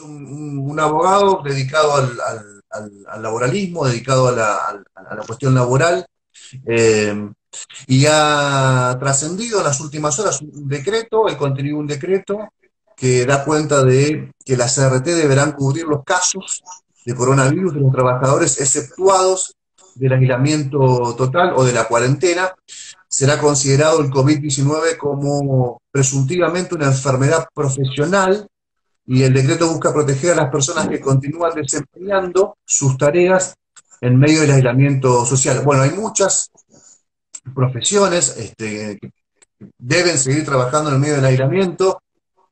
un abogado dedicado al laboralismo, dedicado a la cuestión laboral, eh, y ha trascendido en las últimas horas un decreto, el contenido de un decreto que da cuenta de que las CRT deberán cubrir los casos de coronavirus de los trabajadores exceptuados del aislamiento total o de la cuarentena. Será considerado el COVID-19 como presuntivamente una enfermedad profesional y el decreto busca proteger a las personas que continúan desempeñando sus tareas en medio del aislamiento social. Bueno, hay muchas profesiones que deben seguir trabajando en el medio del aislamiento: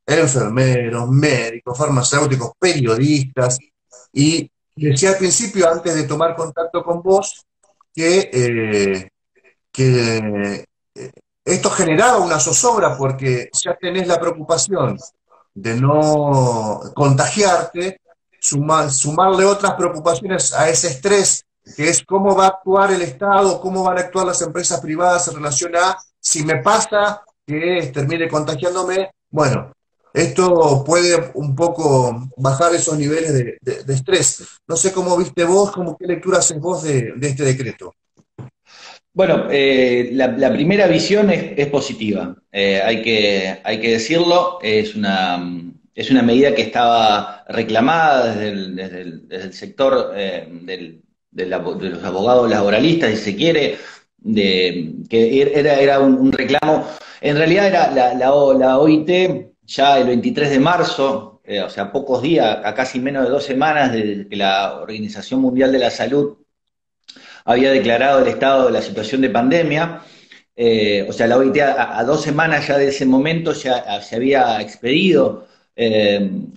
enfermeros, médicos, farmacéuticos, periodistas, y decía al principio, antes de tomar contacto con vos, que esto generaba una zozobra porque ya tenés la preocupación de no contagiarte, sumarle otras preocupaciones a ese estrés, que es cómo va a actuar el Estado, cómo van a actuar las empresas privadas en relación a si me pasa que termine contagiándome. Bueno, esto puede un poco bajar esos niveles de estrés. No sé cómo viste vos, qué lectura haces vos de este decreto. Bueno, la primera visión es positiva, hay que decirlo, es una medida que estaba reclamada desde el sector de los abogados laboralistas, si se quiere, que era un reclamo. En realidad era la OIT ya el 23 de marzo, o sea, pocos días, a casi menos de 2 semanas de que la Organización Mundial de la Salud había declarado el estado de la situación de pandemia. O sea, la OIT a 2 semanas ya de ese momento ya se había expedido,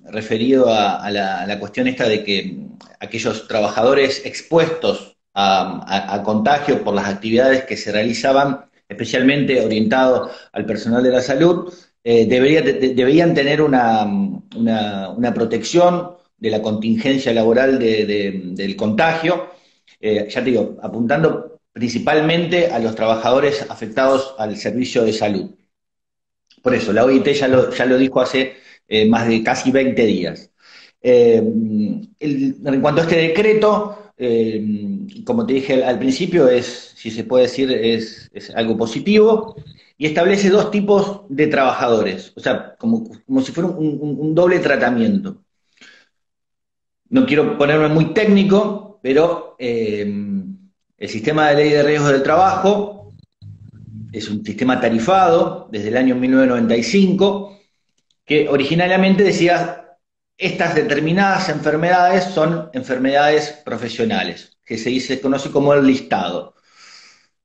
referido a la cuestión esta de que aquellos trabajadores expuestos a contagio por las actividades que se realizaban, especialmente orientado al personal de la salud, deberían tener una protección de la contingencia laboral del contagio, ya te digo, apuntando principalmente a los trabajadores afectados al servicio de salud. Por eso, la OIT ya lo dijo hace más de casi 20 días. En cuanto a este decreto, como te dije al principio, si se puede decir, es algo positivo y establece dos tipos de trabajadores, o sea, como si fuera un doble tratamiento. No quiero ponerme muy técnico, pero el sistema de ley de riesgos del trabajo es un sistema tarifado desde el año 1995 que originariamente decía estas determinadas enfermedades son enfermedades profesionales, que se conoce como el listado.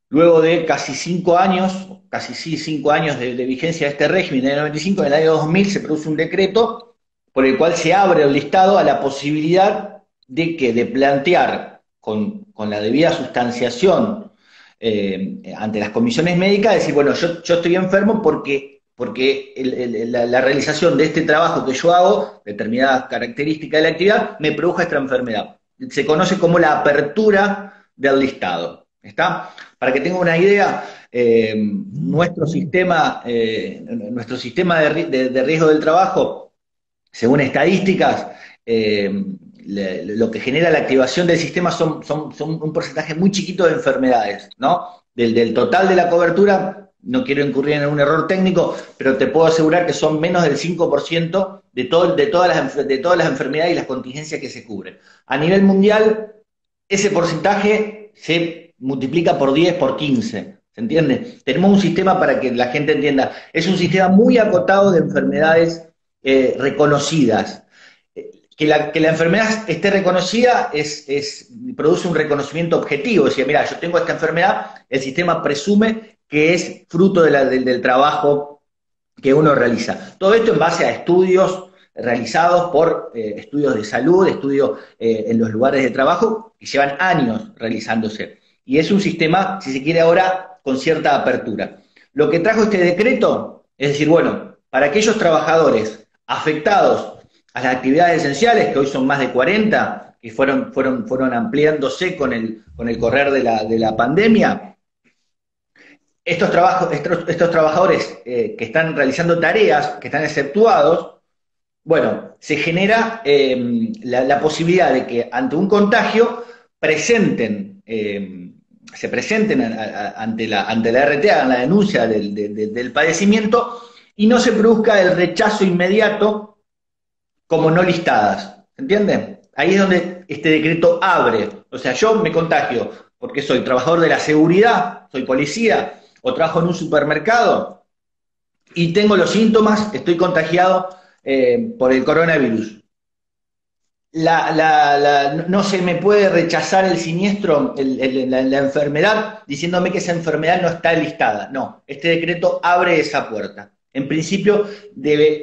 Luego de casi 5 años, casi sí, 5 años de vigencia de este régimen, en el 95, en el año 2000 se produce un decreto por el cual se abre el listado a la posibilidad de plantear con la debida sustanciación ante las comisiones médicas, decir, bueno, yo estoy enfermo porque la realización de este trabajo que yo hago, determinadas características de la actividad, me produjo esta enfermedad. Se conoce como la apertura del listado. ¿Está? Para que tenga una idea, nuestro sistema de riesgo del trabajo, según estadísticas, lo que genera la activación del sistema son un porcentaje muy chiquito de enfermedades, ¿no? Del total de la cobertura, no quiero incurrir en un error técnico, pero te puedo asegurar que son menos del 5% de todas las enfermedades y las contingencias que se cubren. A nivel mundial, ese porcentaje se multiplica por 10, por 15. ¿Se entiende? Tenemos un sistema, para que la gente entienda, es un sistema muy acotado de enfermedades reconocidas. Que la enfermedad esté reconocida produce un reconocimiento objetivo. Es decir, mira, yo tengo esta enfermedad, el sistema presume que es fruto del trabajo que uno realiza. Todo esto en base a estudios realizados por estudios de salud, estudios en los lugares de trabajo, que llevan años realizándose. Y es un sistema, si se quiere ahora, con cierta apertura. Lo que trajo este decreto es decir, bueno, para aquellos trabajadores afectados a las actividades esenciales, que hoy son más de 40, que fueron ampliándose con el correr de la pandemia, estos trabajadores que están realizando tareas, que están exceptuados, Bueno, se genera la posibilidad de que ante un contagio se presenten ante la RT, hagan la denuncia del padecimiento y no se produzca el rechazo inmediato como no listadas. ¿Entienden? Ahí es donde este decreto abre. O sea, yo me contagio porque soy trabajador de la seguridad, soy policía o trabajo en un supermercado y tengo los síntomas, estoy contagiado por el coronavirus. No se me puede rechazar el siniestro, la enfermedad, diciéndome que esa enfermedad no está listada. No, este decreto abre esa puerta. En principio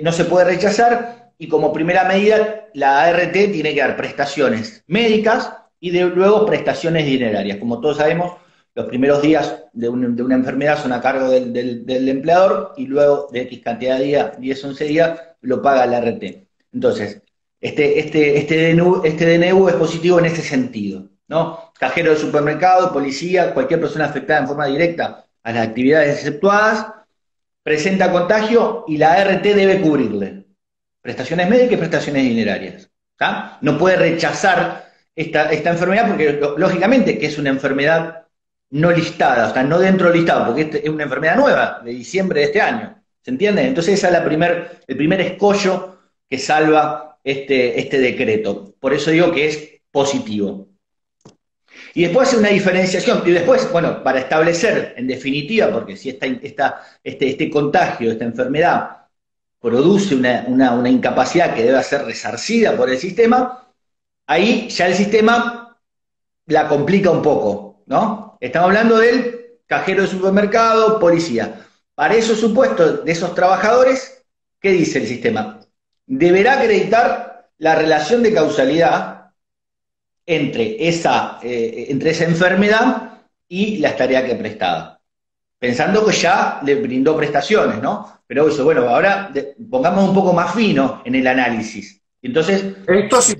no se puede rechazar y como primera medida la ART tiene que dar prestaciones médicas y luego prestaciones dinerarias. Como todos sabemos, los primeros días de una enfermedad son a cargo del empleador y luego de X cantidad de días, 10, 11 días, lo paga la ART. Entonces, este DNU es positivo en este sentido, ¿no? Cajero de supermercado, policía, cualquier persona afectada en forma directa a las actividades exceptuadas, presenta contagio y la ART debe cubrirle. Prestaciones médicas y prestaciones dinerarias. ¿Tá? No puede rechazar esta enfermedad porque, lógicamente, que es una enfermedad no listada, o sea, no dentro del listado, porque es una enfermedad nueva, de diciembre de este año. ¿Se entiende? Entonces, ese es el primer escollo que salva este decreto. Por eso digo que es positivo. Y después hace una diferenciación, y después, bueno, para establecer, en definitiva, porque si este contagio, esta enfermedad, produce una incapacidad que debe ser resarcida por el sistema, ahí ya el sistema la complica un poco, ¿no? Estamos hablando del cajero de supermercado, policía. Para esos supuestos de esos trabajadores, ¿qué dice el sistema? Deberá acreditar la relación de causalidad entre esa enfermedad y las tareas que prestaba. Pensando que ya le brindó prestaciones, ¿no? Pero eso, bueno, ahora pongamos un poco más fino en el análisis. Entonces, esto sí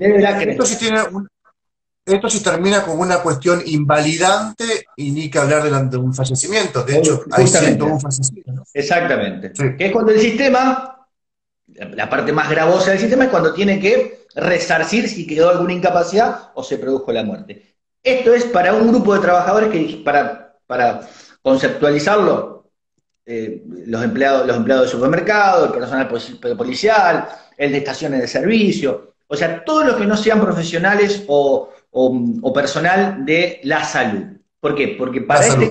termina como una cuestión invalidante y ni que hablar de un fallecimiento. De hecho, hay 101 fallecidos, ¿no? Exactamente. Sí. Que es cuando el sistema, la parte más gravosa del sistema es cuando tiene que resarcir si quedó alguna incapacidad o se produjo la muerte. Esto es para un grupo de trabajadores que, para conceptualizarlo, los empleados de supermercado, el personal policial, el de estaciones de servicio, o sea, todos los que no sean profesionales o personal de la salud. ¿Por qué? Porque para este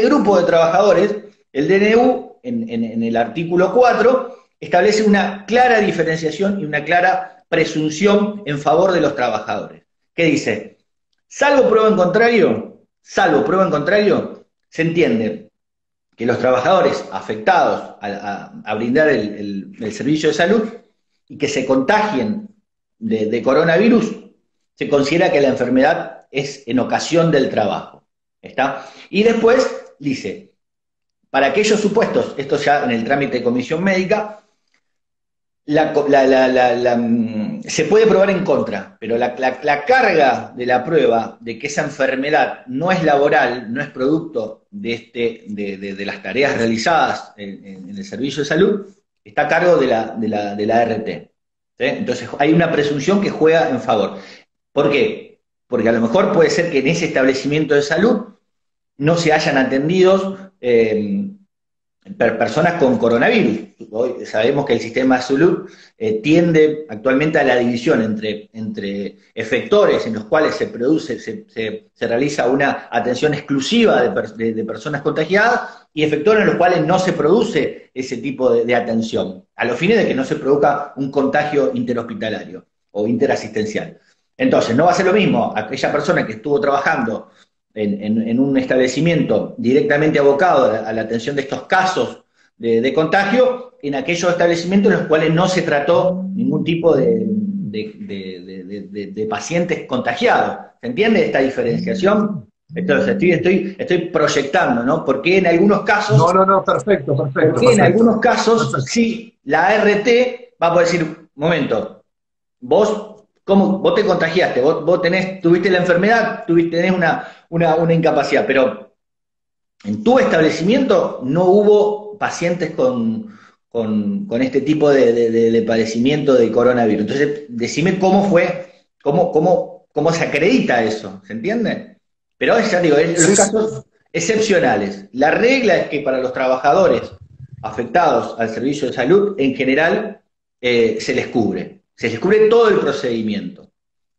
grupo de trabajadores, el DNU, en el artículo 4, establece una clara diferenciación y una clara presunción en favor de los trabajadores. ¿Qué dice? Salvo prueba en contrario, se entiende que los trabajadores afectados a brindar el servicio de salud y que se contagien de coronavirus, se considera que la enfermedad es en ocasión del trabajo. ¿Está? Y después dice, para aquellos supuestos, esto ya en el trámite de comisión médica, se puede probar en contra, pero la carga de la prueba de que esa enfermedad no es laboral, no es producto de las tareas realizadas en el servicio de salud, está a cargo de la ART. ¿Sí? Entonces hay una presunción que juega en favor. ¿Por qué? Porque a lo mejor puede ser que en ese establecimiento de salud no se hayan atendidos personas con coronavirus. Hoy sabemos que el sistema de salud tiende actualmente a la división entre efectores en los cuales se realiza una atención exclusiva de personas contagiadas y efectores en los cuales no se produce ese tipo de atención, a los fines de que no se produzca un contagio interhospitalario o interasistencial. Entonces, no va a ser lo mismo aquella persona que estuvo trabajando en un establecimiento directamente abocado a la atención de estos casos de contagio, en aquellos establecimientos en los cuales no se trató ningún tipo de pacientes contagiados. ¿Se entiende esta diferenciación? Entonces, estoy proyectando, ¿no? Porque en algunos casos... No, perfecto. Porque en algunos casos, sí, la ART va a poder decir, un momento, vos te contagiaste, vos tuviste la enfermedad, tenés una incapacidad, pero en tu establecimiento no hubo pacientes con con este tipo de padecimiento del coronavirus. Entonces, decime cómo fue, cómo se acredita eso, ¿se entiende? Pero ya digo, en los Sí, sí. casos excepcionales. La regla es que para los trabajadores afectados al servicio de salud, en general, se les cubre todo el procedimiento.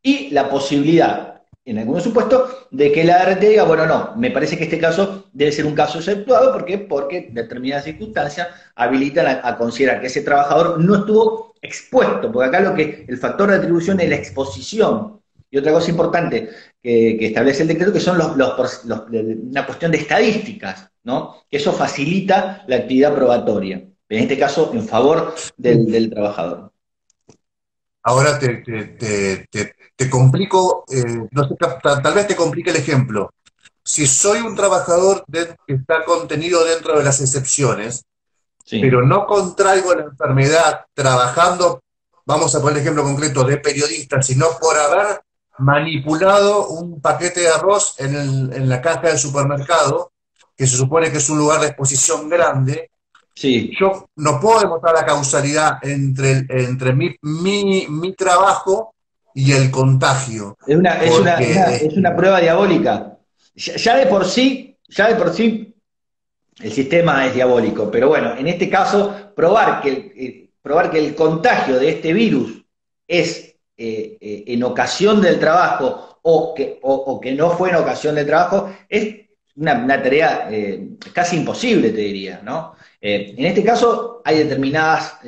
Y la posibilidad, en algunos supuestos, de que la ART diga, bueno, no, me parece que este caso debe ser un caso exceptuado, ¿por qué? Porque determinadas circunstancias habilitan a considerar que ese trabajador no estuvo expuesto, porque acá el factor de atribución es la exposición. Y otra cosa importante que establece el decreto, que son una cuestión de estadísticas, ¿no? Que eso facilita la actividad probatoria, en este caso en favor del trabajador. Ahora te complico, no sé, tal vez te complique el ejemplo. Si soy un trabajador que está contenido dentro de las excepciones, pero Sí. no contraigo la enfermedad trabajando, vamos a poner el ejemplo concreto de periodista, sino por haber manipulado un paquete de arroz en la caja del supermercado, que se supone que es un lugar de exposición grande. Sí, Yo no puedo demostrar la causalidad entre mi trabajo y el contagio, porque es una prueba diabólica. Ya de por sí, el sistema es diabólico, pero bueno, en este caso, probar que el contagio de este virus es en ocasión del trabajo o que no fue en ocasión del trabajo es una tarea casi imposible, te diría, ¿no? En este caso hay determinadas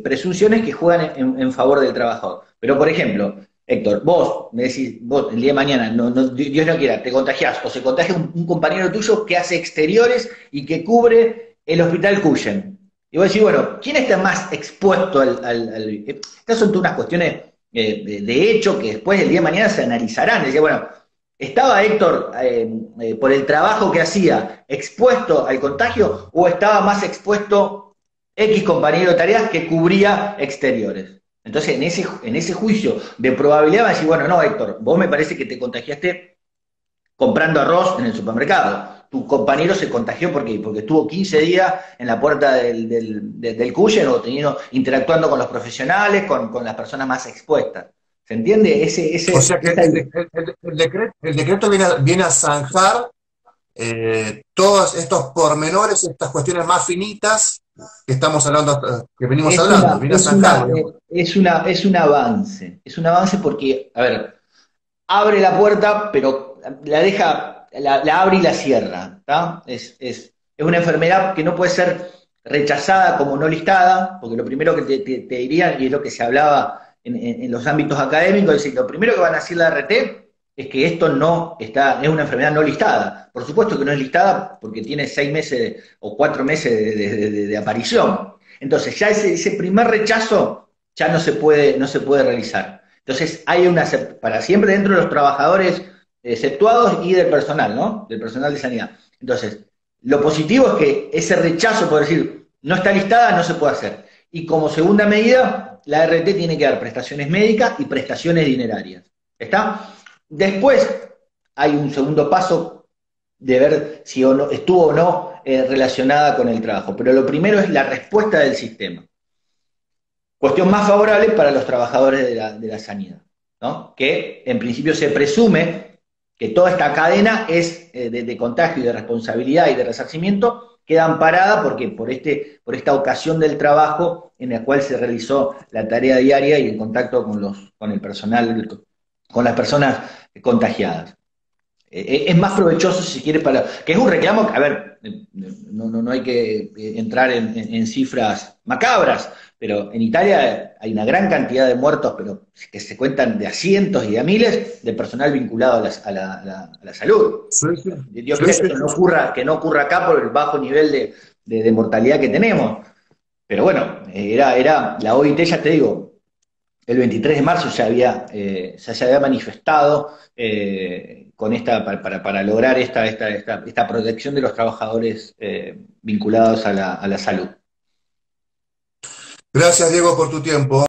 presunciones que juegan en favor del trabajador. Pero, por ejemplo, Héctor, vos me decís, vos el día de mañana, Dios no quiera, te contagiás o se contagia un compañero tuyo que hace exteriores y que cubre el hospital Cuyen. Y vos decís, bueno, ¿quién está más expuesto Estas son todas unas cuestiones de hecho que después el día de mañana se analizarán. Decía, bueno, ¿estaba Héctor, por el trabajo que hacía, expuesto al contagio o estaba más expuesto X compañero de tareas que cubría exteriores? Entonces, en ese juicio de probabilidad va a decir, bueno, no, Héctor, vos me parece que te contagiaste comprando arroz en el supermercado. Tu compañero se contagió porque estuvo 15 días en la puerta del Cuyen o interactuando con los profesionales, con las personas más expuestas. ¿Se entiende? o sea que el decreto viene a zanjar todos estos pormenores, estas cuestiones más finitas que estamos hablando, que venimos hablando, viene a zanjarlo, digamos. es un avance porque, a ver, abre la puerta, pero la abre y la cierra, ¿tá? Es una enfermedad que no puede ser rechazada como no listada, porque lo primero que te dirían, y es lo que se hablaba en los ámbitos académicos, es decir, lo primero que van a decir la RT es que esto no está, es una enfermedad no listada. Por supuesto que no es listada porque tiene 6 meses o 4 meses de aparición. Entonces, ya ese primer rechazo ya no se puede realizar. Entonces, hay para siempre dentro de los trabajadores exceptuados y del personal, ¿no? Del personal de sanidad. Entonces, lo positivo es que ese rechazo, por decir, no está listada, no se puede hacer. Y como segunda medida, la RT tiene que dar prestaciones médicas y prestaciones dinerarias. ¿Está? Después hay un segundo paso de ver si estuvo o no relacionada con el trabajo. Pero lo primero es la respuesta del sistema. Cuestión más favorable para los trabajadores de la sanidad, ¿no? Que en principio se presume que toda esta cadena es de contagio y de responsabilidad y de resarcimiento queda amparada porque por esta ocasión del trabajo en la cual se realizó la tarea diaria y el contacto con el personal, con las personas contagiadas. Es más provechoso si quiere que es un reclamo que, a ver, no hay que entrar en cifras macabras, pero en Italia hay una gran cantidad de muertos, pero que se cuentan de a cientos y de a miles de personal vinculado a la salud. Sí, sí, Dios sí, quiera sí, sí. que no ocurra acá por el bajo nivel de mortalidad que tenemos. Pero bueno, la OIT, ya te digo, el 23 de marzo ya se había manifestado para lograr esta protección de los trabajadores vinculados a la salud. Gracias, Diego, por tu tiempo.